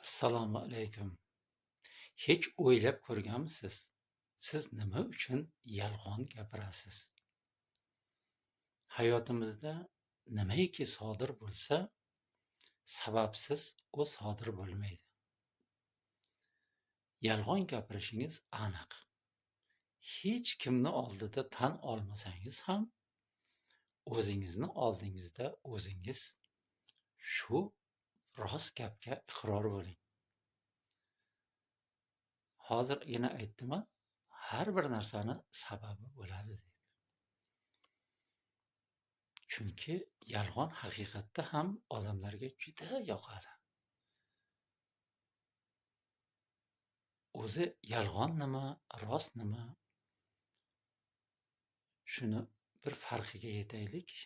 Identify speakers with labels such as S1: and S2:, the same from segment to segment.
S1: Assalomu alaykum. Hech o'ylab ko'rganmisiz? Siz nima uchun yolg'on gapirasiz? Hayotimizda nimaiki sodir bo'lsa, sababsiz u sodir bo'lmaydi. Yolg'on gapirishingiz aniq. Hech kimni oldida tan olmasangiz ham, o'zingizni oldingizda o'zingiz shu rost gapga iqror bo'ling. Hozirgina aytdim-a, har bir narsani sababi bo'ladi deb. Chunki yolg'on haqiqatda ham odamlarga juda yoqadi. O'zi yolg'on nima, rost nima? Shuni bir farqiga yetaylik.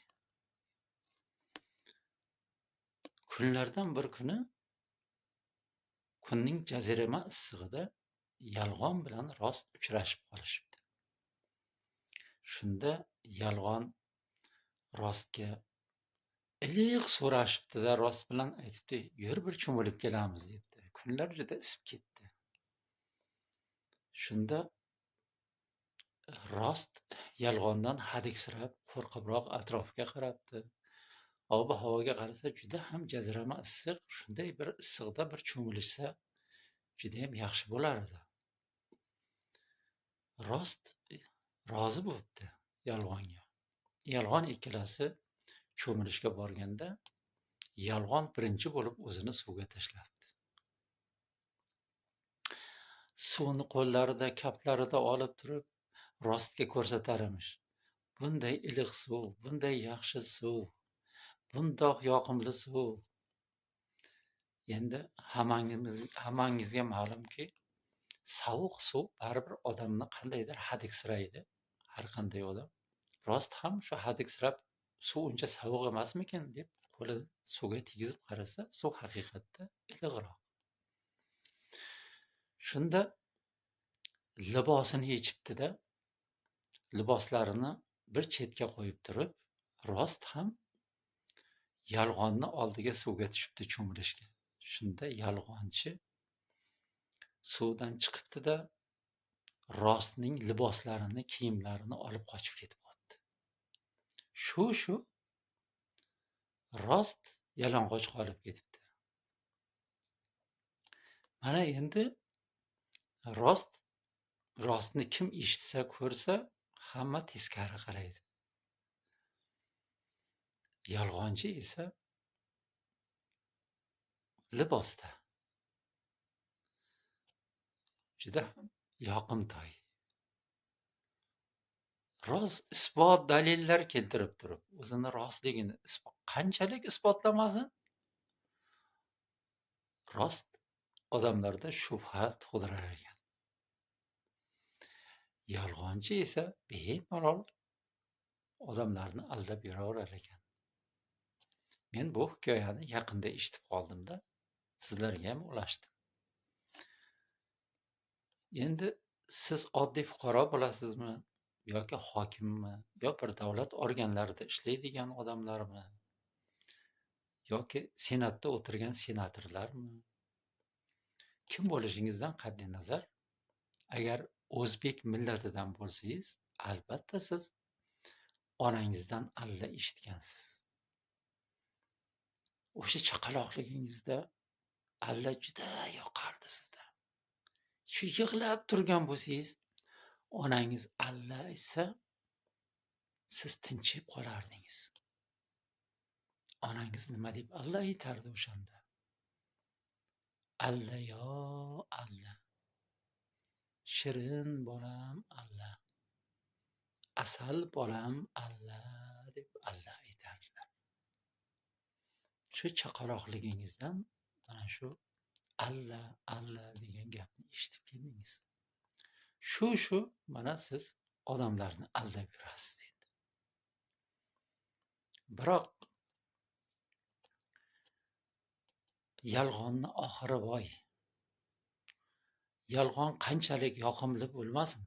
S1: Kunlardan bir kuni kunning jazirama issig'ida yolg'on bilan rost uchrashib qolishibdi. Shunda yolg'on rostga iliq so'rashibdi-da, rost bilan aytibdi, "Yur bir cho'milib kelamiz" debdi. Kunlar juda isib ketdi. Shunda rost yolg'ondan hadiksirab, qo'rqibroq atrofiga qarabdi. Ob-havoga qarasa juda ham jazirama issiq. Shunday bir issiqda bir cho'milishsa judayam yaxshi bo'lardi. Rost rozi bo'libdi yolg'onga. Yolg'on ikkalasi cho'milishga borganda, yolg'on birinchi bo'lib o'zini suvga tashlabdi. Suvni qo'llarida, kaftlarida olib turib, rostga ko'rsatar emish. Bunday iliq suv, bunday yaxshi suv, bundoq yoqimli suv. Endi hammangizga ma'lumki, sovuq suv baribir odamni qandaydir hadiksiraydi. Har qanday odam. Rost ham shu hadiksirab, suv uncha sovuq emasmikin deb qo'lini suvga tegizib qarasa, suv haqiqatda iliqroq. Shunda libosini yechibdi-da, liboslarini bir chetga qo'yib turib, rost ham yolg'onni oldiga suvga tushibdi cho'milishga. Shunda yolg'onchi suvdan chiqibdi-da, rostning liboslarini, kiyimlarini olib qochib ketib qolibdi. Shu rost yalang'och qolib ketibdi. Mana endi rostni kim eshitsa, ko'rsa, hamma teskari qaraydi. Yolg'onchi esa libosda. Juda ham yoqimtoy. Rost isbot dalillar keltirib turib, o'zini rostligini qanchalik isbotlamasin, rost odamlarda shubha tug'dirar ekan. Yolg'onchi esa bemalol odamlarni aldab yuraverar ekan. Men bu hikoyani yaqinda eshitib qoldim-da, sizlarga ham ulashdim. Endi siz oddiy fuqaro bo'lasizmi, yoki hokimmi, yo bir davlat organlarida ishlaydigan odamlarmi, yoki senatda o'tirgan senatorlarmi? Kim bo'lishingizdan qat'iy nazar, agar o'zbek millatidan bo'lsangiz, albatta siz onangizdan alla eshitgansiz. O'sha chaqaloqligingizda alla juda yoqardi sizda. Shu yig'lab turgan bo'lsangiz, onangiz alla aytsa, siz tinchib qolardingiz. Onangiz nima deb alla aytardi o'shanda? Alla yo alla. Shirin bolam alla. Asal bolam alla deb alla aytardilar. Shu chaqaloqligingizdan mana shu alla degan gapni eshitib keldingiz. Shu mana siz odamlarni aldab yurasiz endi. Biroq yolg'onni oxiri voy. Yolg'on qanchalik yoqimli bo'lmasin,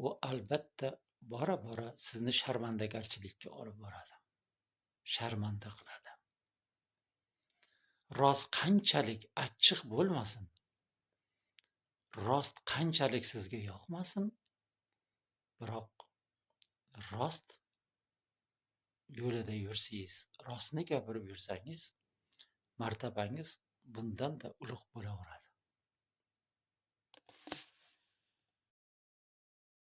S1: u albatta bora sizni sharmandagarchilikka olib boradi. Sharmanda qiladi. rost qanchalik achchiq bo'lmasin, rost qanchalik sizga yoqmasin, biroq rost yo'lida yursangiz, rostni gapirib yursangiz, martabangiz bundan-da ulug' bo'laveradi.